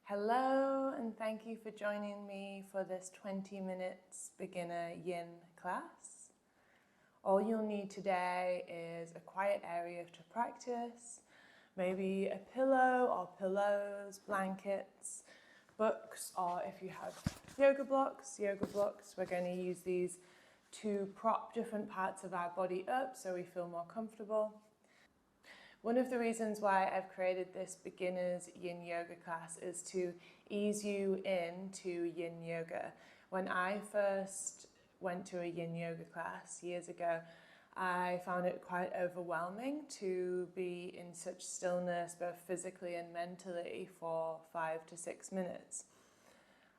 Hello, and thank you for joining me for this 20 minutes beginner yin class. All you'll need today is a quiet area to practice, maybe a pillow or pillows, blankets, books, or if you have yoga blocks. We're going to use these to prop different parts of our body up so we feel more comfortable. One of the reasons why I've created this beginner's yin yoga class is to ease you into yin yoga. When I first went to a yin yoga class years ago, I found it quite overwhelming to be in such stillness, both physically and mentally, for 5 to 6 minutes.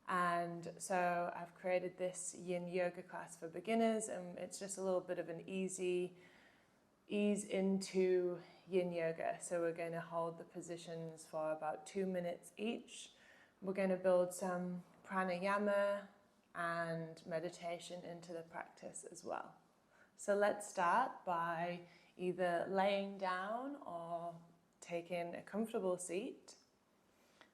And so I've created this yin yoga class for beginners, and it's just a little bit of an ease into yin yoga. So we're going to hold the positions for about 2 minutes each. We're going to build some pranayama and meditation into the practice as well. So let's start by either laying down or taking a comfortable seat.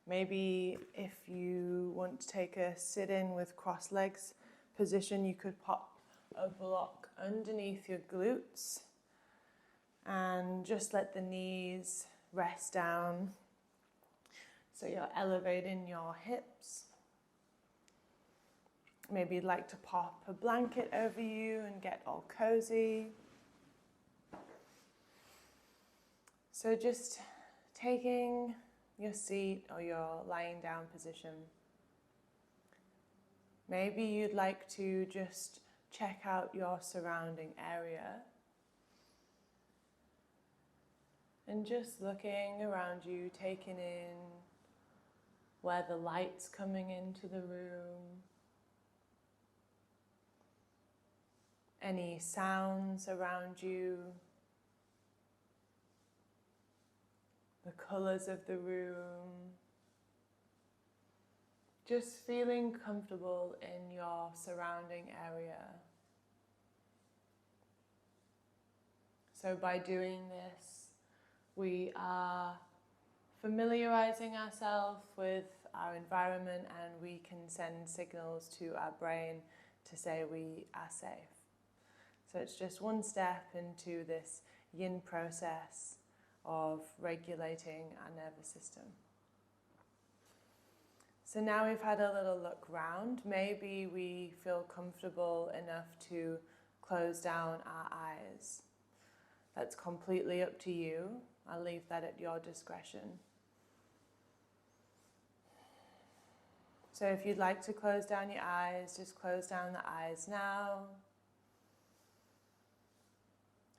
Maybe if you want to take a sit-in with crossed legs position, you could pop a block underneath your glutes and just let the knees rest down. So you're elevating your hips. Maybe you'd like to pop a blanket over you and get all cozy. So just taking your seat or your lying down position. Maybe you'd like to just check out your surrounding area. And just looking around you, taking in where the light's coming into the room, any sounds around you, the colours of the room, just feeling comfortable in your surrounding area. So by doing this, we are familiarizing ourselves with our environment, and we can send signals to our brain to say we are safe. So it's just one step into this yin process of regulating our nervous system. So now we've had a little look round. Maybe we feel comfortable enough to close down our eyes. That's completely up to you. I'll leave that at your discretion. So if you'd like to close down your eyes, just close down the eyes now.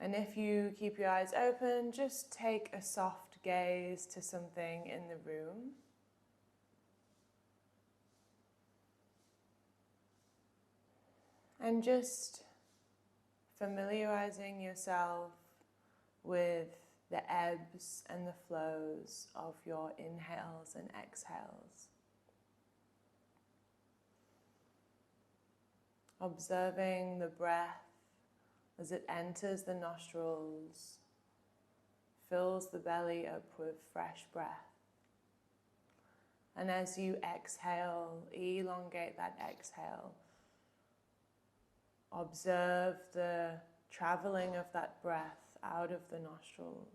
And if you keep your eyes open, just take a soft gaze to something in the room. And just familiarizing yourself with the ebbs and the flows of your inhales and exhales. Observing the breath as it enters the nostrils, fills the belly up with fresh breath. And as you exhale, elongate that exhale. Observe the traveling of that breath out of the nostrils.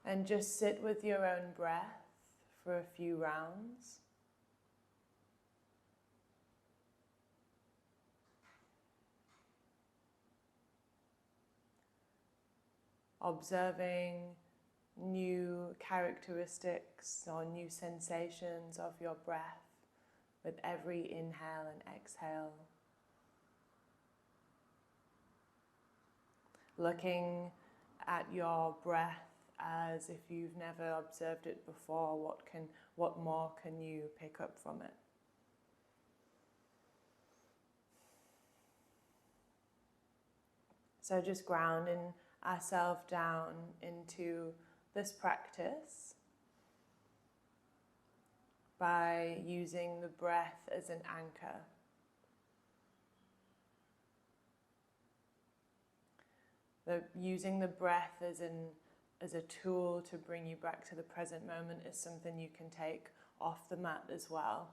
And just sit with your own breath for a few rounds. Observing new characteristics or new sensations of your breath with every inhale and exhale. Looking at your breath as if you've never observed it before, what more can you pick up from it? So just grounding ourselves down into this practice by using the breath as an anchor. Using the breath as an as a tool to bring you back to the present moment is something you can take off the mat as well.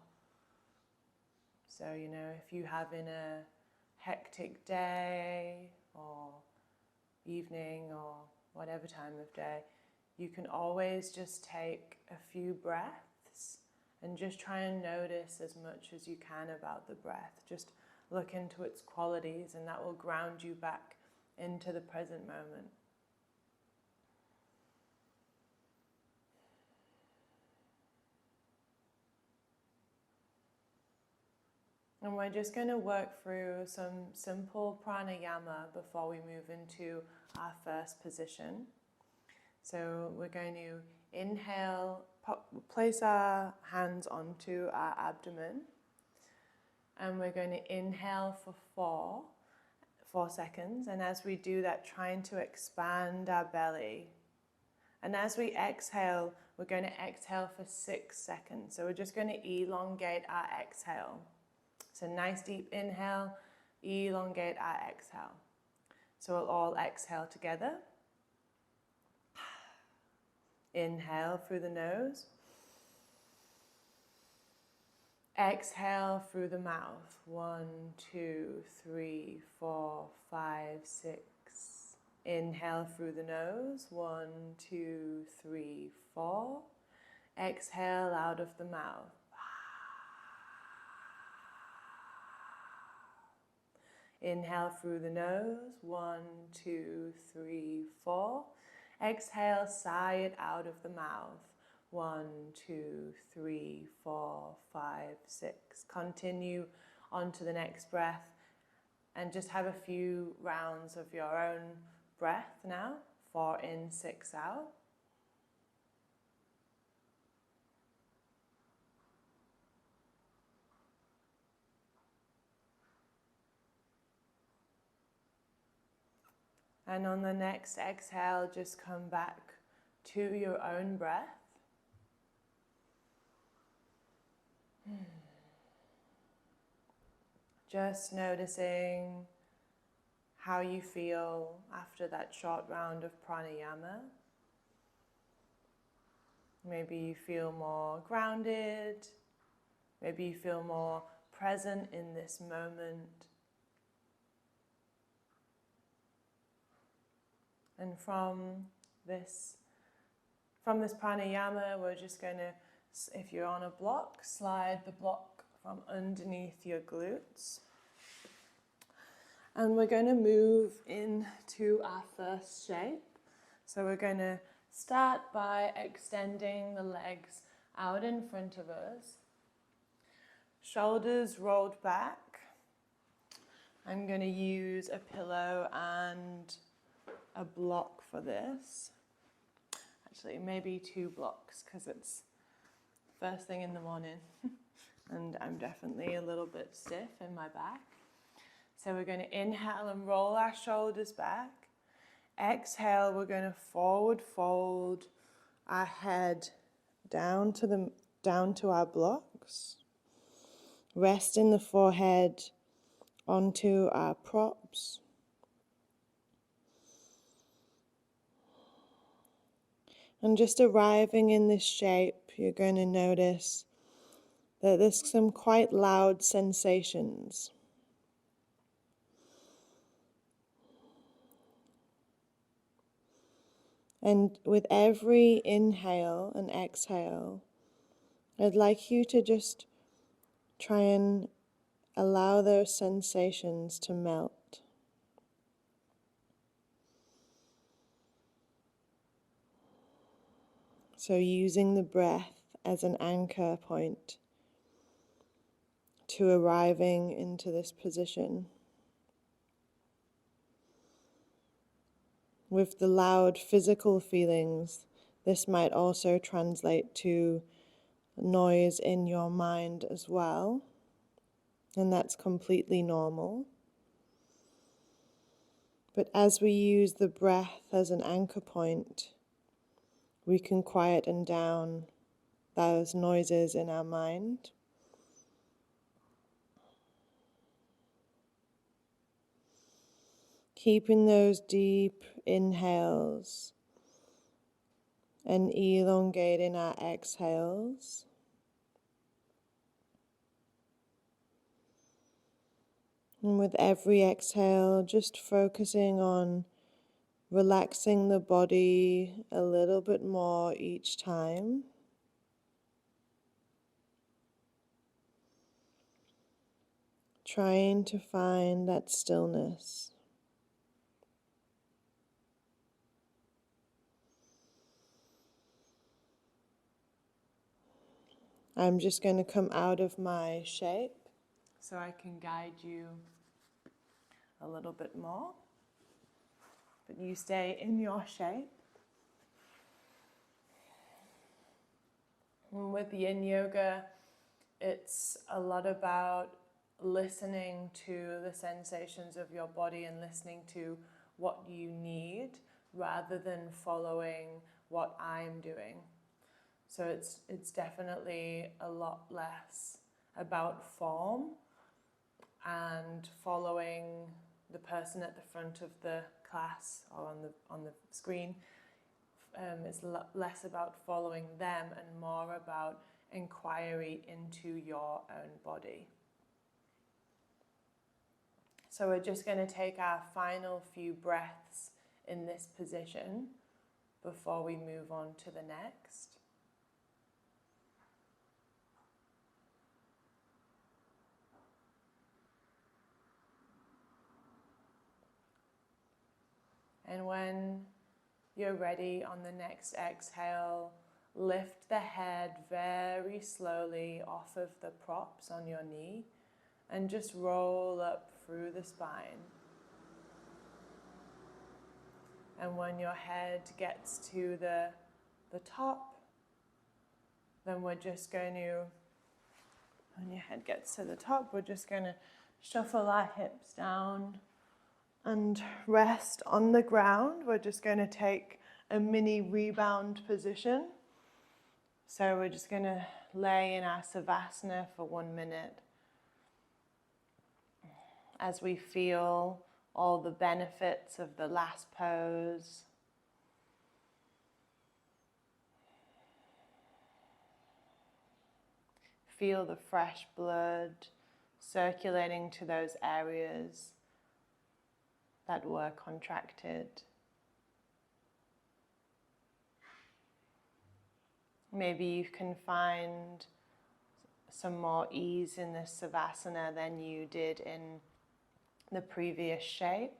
So, if you're having a hectic day or evening or whatever time of day, you can always just take a few breaths and just try and notice as much as you can about the breath. Just look into its qualities, and that will ground you back into the present moment. And we're just going to work through some simple pranayama before we move into our first position. So we're going to inhale, place our hands onto our abdomen, and we're going to inhale for four seconds. And as we do that, trying to expand our belly. And as we exhale, we're going to exhale for 6 seconds. So we're just going to elongate our exhale. So nice deep inhale, elongate our exhale. So we'll all exhale together. Inhale through the nose. Exhale through the mouth. 1, 2, 3, 4, 5, 6. Inhale through the nose. 1, 2, 3, 4. Exhale out of the mouth. Inhale through the nose. 1, 2, 3, 4. Exhale, sigh it out of the mouth. 1, 2, 3, 4, 5, 6. Continue on to the next breath and just have a few rounds of your own breath now. 4 in, 6 out. And on the next exhale, just come back to your own breath. Just noticing how you feel after that short round of pranayama. Maybe you feel more grounded. Maybe you feel more present in this moment. And from this pranayama, we're just going to, if you're on a block, slide the block from underneath your glutes. And we're going to move into our first shape. So we're going to start by extending the legs out in front of us. Shoulders rolled back. I'm going to use a pillow and a block for this. Actually, maybe 2 blocks because it's first thing in the morning and I'm definitely a little bit stiff in my back. So we're going to inhale and roll our shoulders back. Exhale, we're going to forward fold our head down to our blocks. Resting the forehead onto our props. And just arriving in this shape, you're going to notice that there's some quite loud sensations. And with every inhale and exhale, I'd like you to just try and allow those sensations to melt. So using the breath as an anchor point to arriving into this position. With the loud physical feelings, this might also translate to noise in your mind as well, and that's completely normal. But as we use the breath as an anchor point, we can quieten down those noises in our mind. Keeping those deep inhales and elongating our exhales. And with every exhale, just focusing on relaxing the body a little bit more each time. Trying to find that stillness. I'm just going to come out of my shape so I can guide you a little bit more. But you stay in your shape. And with Yin Yoga, it's a lot about listening to the sensations of your body and listening to what you need rather than following what I'm doing. So it's definitely a lot less about form and following the person at the front of the class or on the screen. It's less about following them and more about inquiry into your own body. So we're just going to take our final few breaths in this position before we move on to the next. And when you're ready on the next exhale, lift the head very slowly off of the props on your knee and just roll up through the spine. And when your head gets to the top, then we're just going to, when your head gets to the top, we're just going to shuffle our hips down and rest on the ground. We're just going to take a mini rebound position. So we're just going to lay in our Savasana for 1 minute as we feel all the benefits of the last pose. Feel the fresh blood circulating to those areas that were contracted. Maybe you can find some more ease in this Savasana than you did in the previous shape.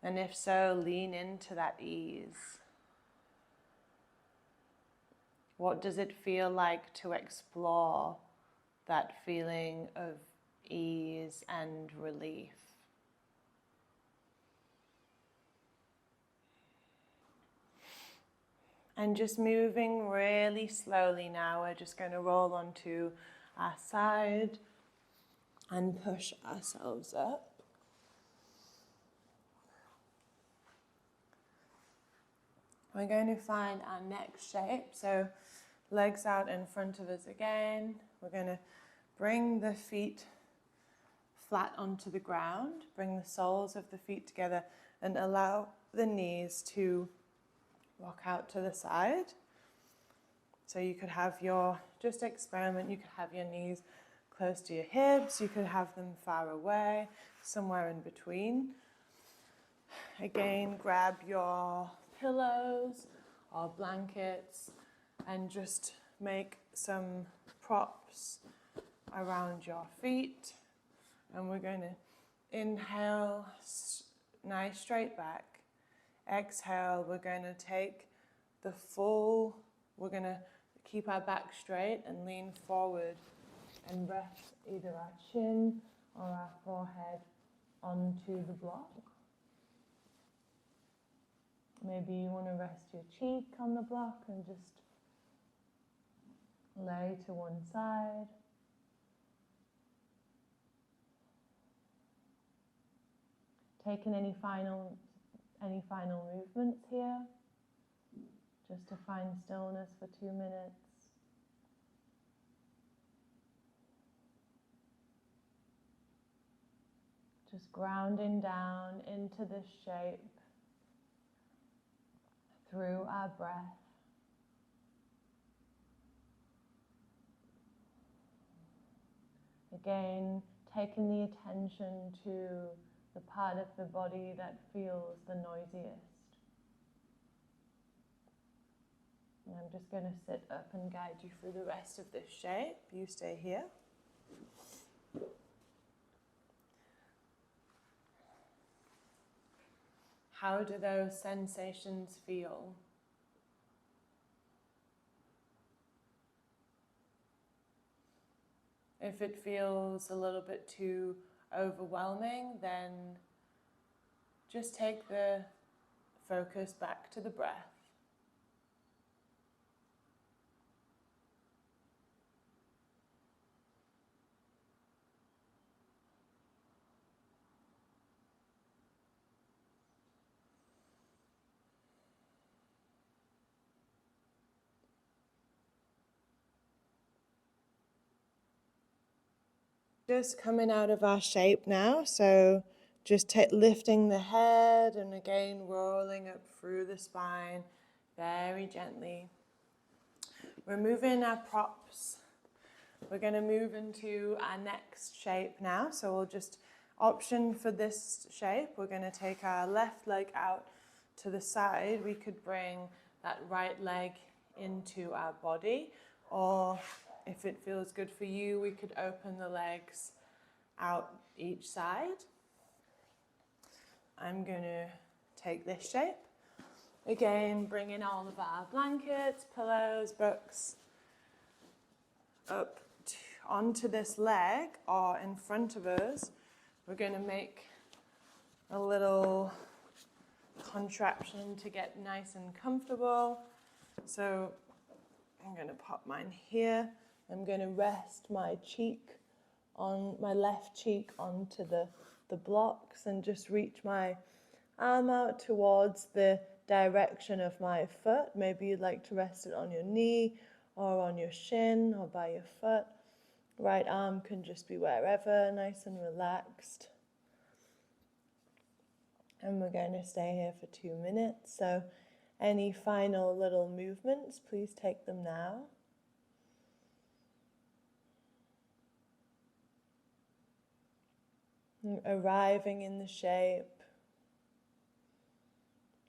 And if so, lean into that ease. What does it feel like to explore that feeling of ease and relief? And just moving really slowly now, we're just going to roll onto our side and push ourselves up. We're going to find our next shape. So legs out in front of us again. We're going to bring the feet flat onto the ground. Bring the soles of the feet together and allow the knees to rock out to the side. So you could have just experiment, you could have your knees close to your hips, you could have them far away, somewhere in between. Again, grab your pillows or blankets and just make some props around your feet. And we're going to inhale, nice straight back. Exhale, we're going to take we're going to keep our back straight and lean forward and rest either our chin or our forehead onto the block. Maybe you want to rest your cheek on the block and just lay to one side. Taking any final movements here, just to find stillness for 2 minutes. Just grounding down into this shape through our breath. Again, taking the attention to the part of the body that feels the noisiest. And I'm just going to sit up and guide you through the rest of this shape. You stay here. How do those sensations feel? If it feels a little bit too overwhelming, then just take the focus back to the breath. Just coming out of our shape now, so just lifting the head and again rolling up through the spine very gently. Removing our props. We're going to move into our next shape now, so we'll just option for this shape. We're going to take our left leg out to the side. We could bring that right leg into our body, or if it feels good for you, we could open the legs out each side. I'm going to take this shape. Again, bringing all of our blankets, pillows, books up onto this leg or in front of us. We're going to make a little contraption to get nice and comfortable. So I'm going to pop mine here. I'm going to rest my left cheek onto the blocks and just reach my arm out towards the direction of my foot. Maybe you'd like to rest it on your knee or on your shin or by your foot. Right arm can just be wherever, nice and relaxed. And we're going to stay here for 2 minutes. So any final little movements, please take them now. Arriving in the shape.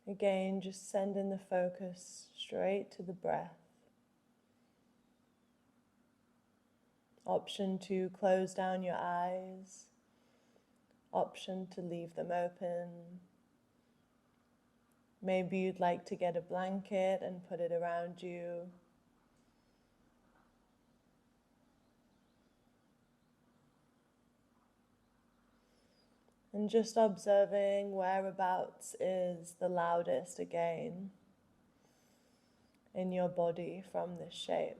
Again, just sending the focus straight to the breath. Option to close down your eyes. Option to leave them open. Maybe you'd like to get a blanket and put it around you. And just observing whereabouts is the loudest again in your body from this shape.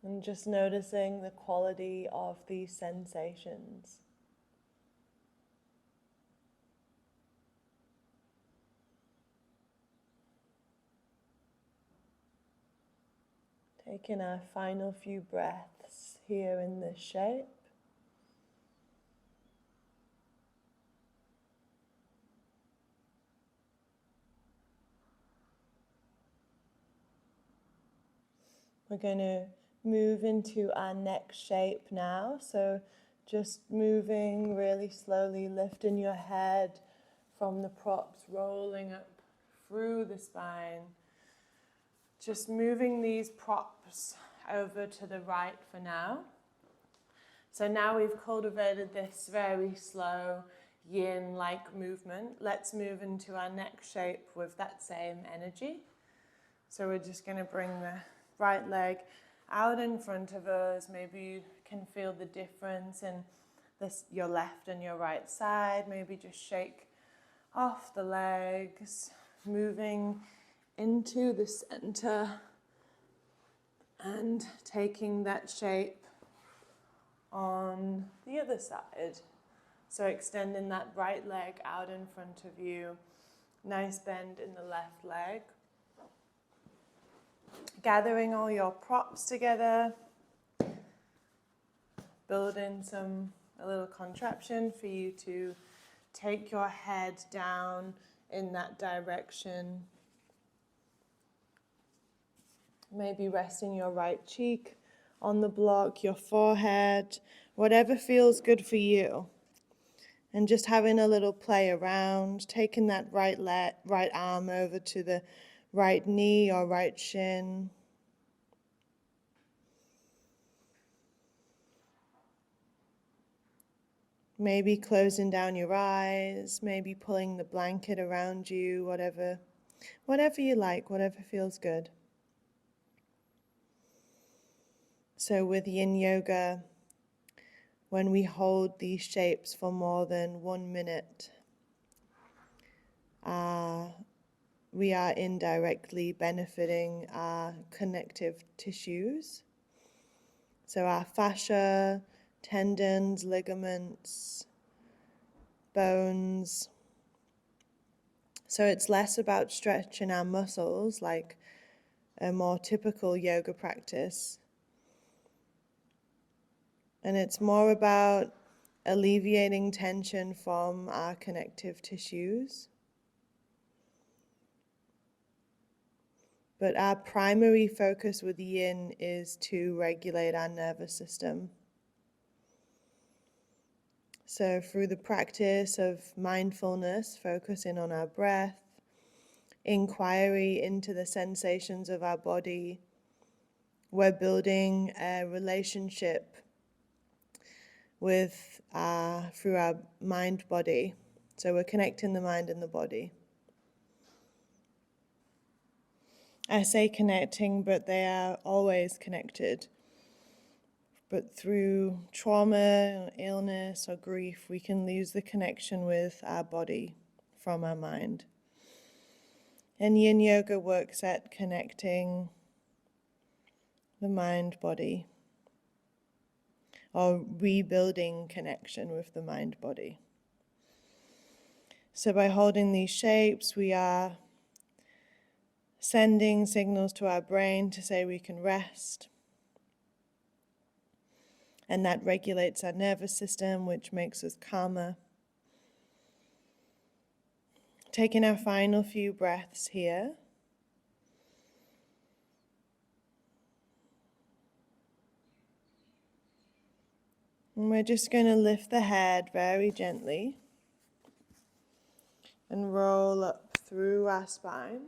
And just noticing the quality of these sensations. Taking our final few breaths here in this shape. We're going to move into our next shape now. So just moving really slowly, lifting your head from the props, rolling up through the spine. Just moving these props over to the right for now. So now we've cultivated this very slow yin-like movement. Let's move into our next shape with that same energy. So we're just going to bring the right leg out in front of us. Maybe you can feel the difference in your left and your right side. Maybe just shake off the legs, moving into the center and taking that shape on the other side. So extending that right leg out in front of you. Nice bend in the left leg. Gathering all your props together. Building some a little contraption for you to take your head down in that direction. Maybe resting your right cheek on the block, your forehead, whatever feels good for you. And just having a little play around, taking that right arm over to the right knee or right shin. Maybe closing down your eyes, maybe pulling the blanket around you, whatever you like, whatever feels good. So with Yin Yoga, when we hold these shapes for more than 1 minute, we are indirectly benefiting our connective tissues. So our fascia, tendons, ligaments, bones. So it's less about stretching our muscles like a more typical yoga practice. And it's more about alleviating tension from our connective tissues. But our primary focus with Yin is to regulate our nervous system. So through the practice of mindfulness, focusing on our breath, inquiry into the sensations of our body, we're building a relationship with through our mind-body. So we're connecting the mind and the body. I say connecting, but they are always connected. But through trauma, illness, or grief, we can lose the connection with our body from our mind. And Yin Yoga works at connecting the mind-body, or rebuilding connection with the mind-body. So by holding these shapes, we are sending signals to our brain to say we can rest. And that regulates our nervous system, which makes us calmer. Taking our final few breaths here. And we're just going to lift the head very gently and roll up through our spine.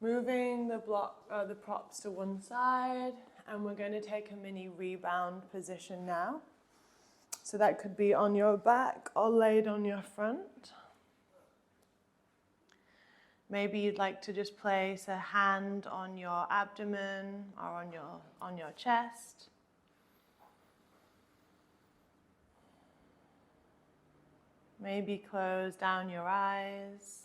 Moving the props to one side, and we're going to take a mini rebound position now. So that could be on your back or laid on your front. Maybe you'd like to just place a hand on your abdomen or on your chest. Maybe close down your eyes.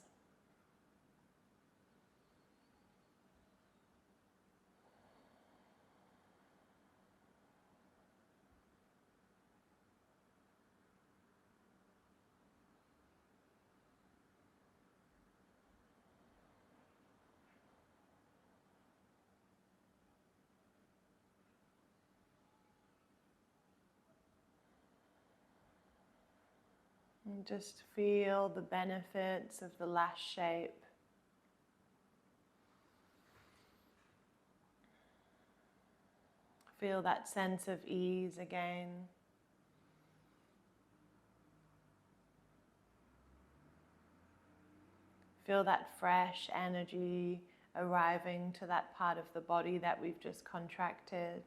And just feel the benefits of the last shape. Feel that sense of ease again. Feel that fresh energy arriving to that part of the body that we've just contracted.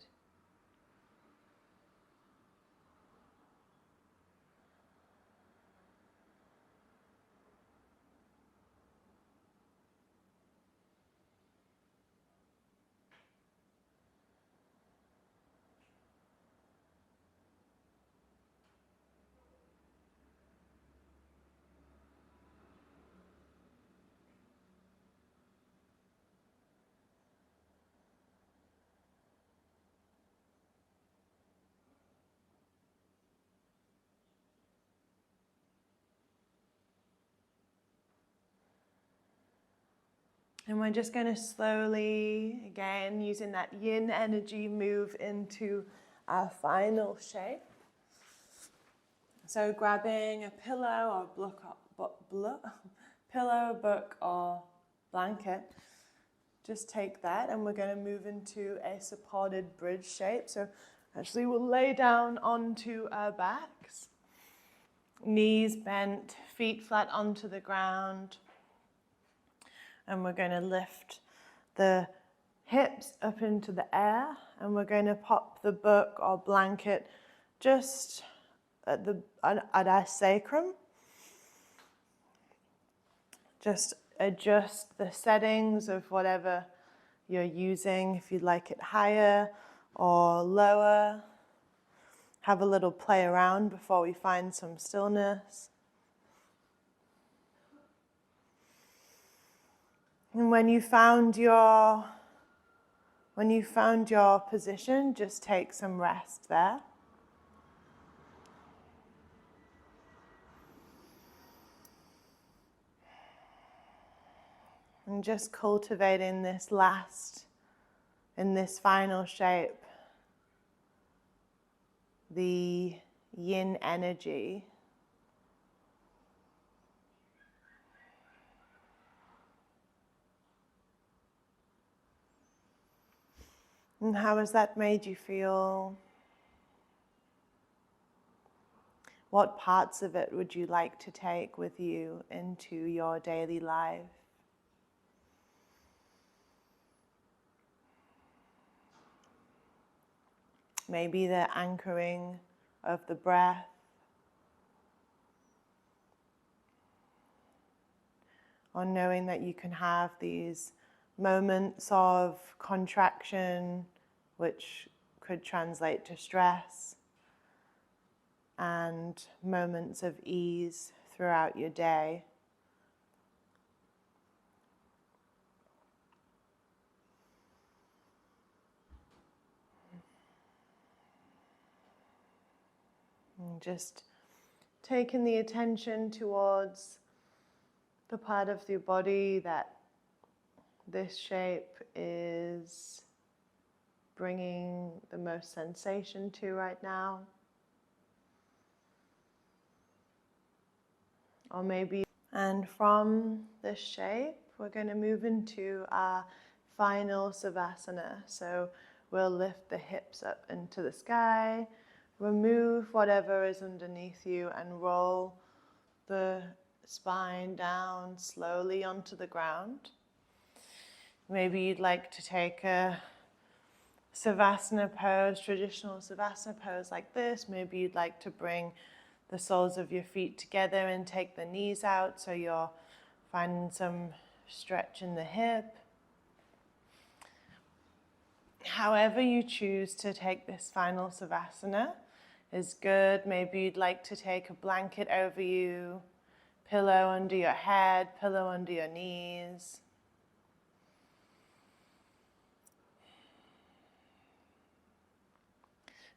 And we're just going to slowly, again, using that yin energy, move into our final shape. So grabbing a pillow or pillow, book or blanket, just take that and we're going to move into a supported bridge shape. So actually we'll lay down onto our backs, knees bent, feet flat onto the ground, and we're going to lift the hips up into the air, and we're going to pop the book or blanket just at our sacrum. Just adjust the settings of whatever you're using, if you'd like it higher or lower. Have a little play around before we find some stillness. And when you found your position, just take some rest there. And just cultivating in this final shape, the yin energy. And how has that made you feel? What parts of it would you like to take with you into your daily life? Maybe the anchoring of the breath, or knowing that you can have these moments of contraction, which could translate to stress, and moments of ease throughout your day. And just taking the attention towards the part of your body that this shape is bringing the most sensation to right now. Or maybe, and from this shape, we're going to move into our final Savasana. So we'll lift the hips up into the sky, remove whatever is underneath you, and roll the spine down slowly onto the ground. Maybe you'd like to take a Savasana pose, traditional Savasana pose like this. Maybe you'd like to bring the soles of your feet together and take the knees out so you're finding some stretch in the hip. However you choose to take this final Savasana is good. Maybe you'd like to take a blanket over you, pillow under your head, pillow under your knees.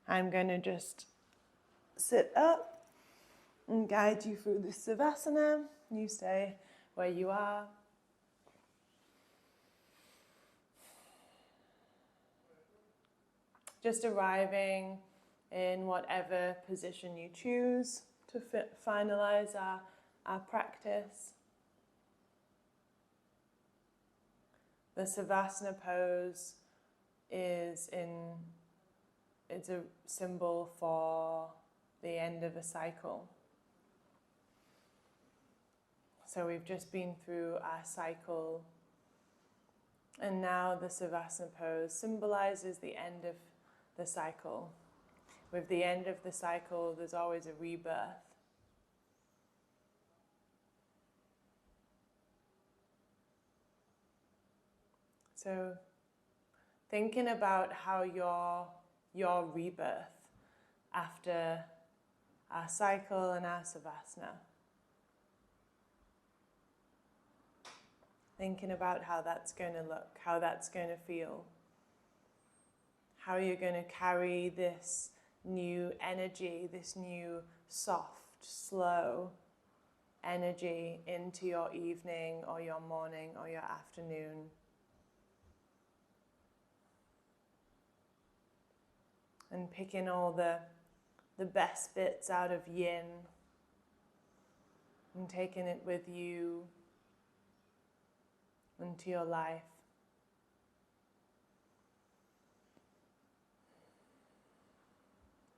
I'm going to just sit up and guide you through the Savasana. You stay where you are. Just arriving in whatever position you choose to finalize our practice. The Savasana pose is it's a symbol for the end of a cycle. So we've just been through our cycle, and now the Savasana pose symbolizes the end of the cycle. With the end of the cycle, there's always a rebirth. So thinking about how your rebirth after our cycle and our Savasana. Thinking about how that's going to look, how that's going to feel. How you're going to carry this new energy, this new soft, slow energy into your evening or your morning or your afternoon. and picking all the best bits out of yin and taking it with you into your life.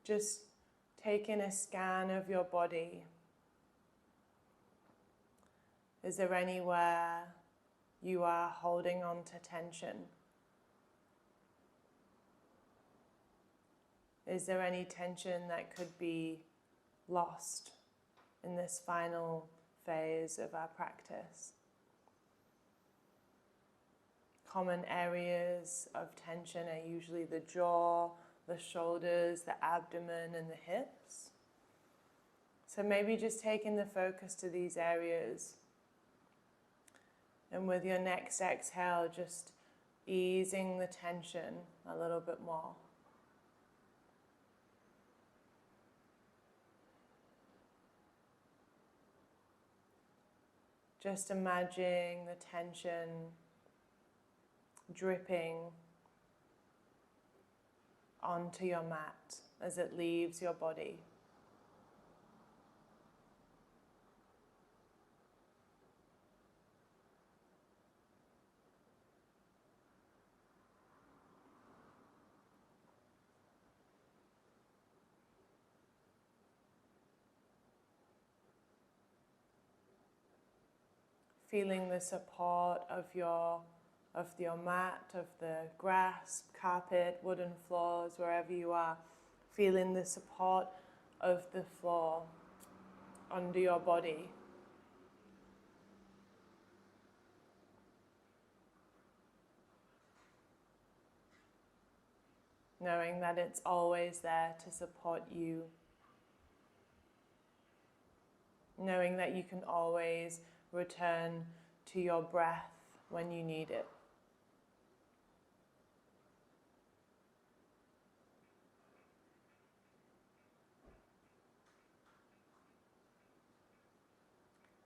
Just taking a scan of your body. Is there anywhere you are holding on to tension? Is there any tension that could be lost in this final phase of our practice? Common areas of tension are usually the jaw, the shoulders, the abdomen, and the hips. So maybe just taking the focus to these areas. And with your next exhale, just easing the tension a little bit more. Just imagining the tension dripping onto your mat as it leaves your body. Feeling the support of your mat, of the grass, carpet, wooden floors, wherever you are. Feeling the support of the floor under your body. Knowing that it's always there to support you. Knowing that you can always return to your breath when you need it.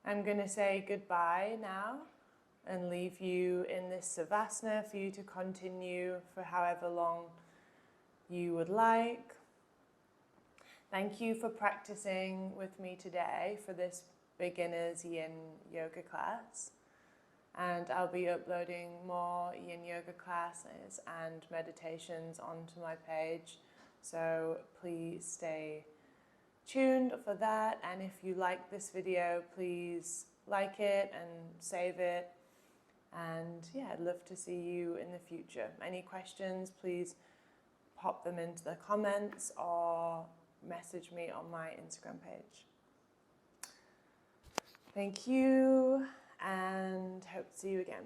I'm going to say goodbye now and leave you in this Savasana for you to continue for however long you would like. Thank you for practicing with me today for this beginner's Yin Yoga class. And I'll be uploading more Yin Yoga classes and meditations onto my page. So please stay tuned for that. And if you like this video, please like it and save it. And yeah, I'd love to see you in the future. Any questions, please pop them into the comments or message me on my Instagram page. Thank you, and hope to see you again.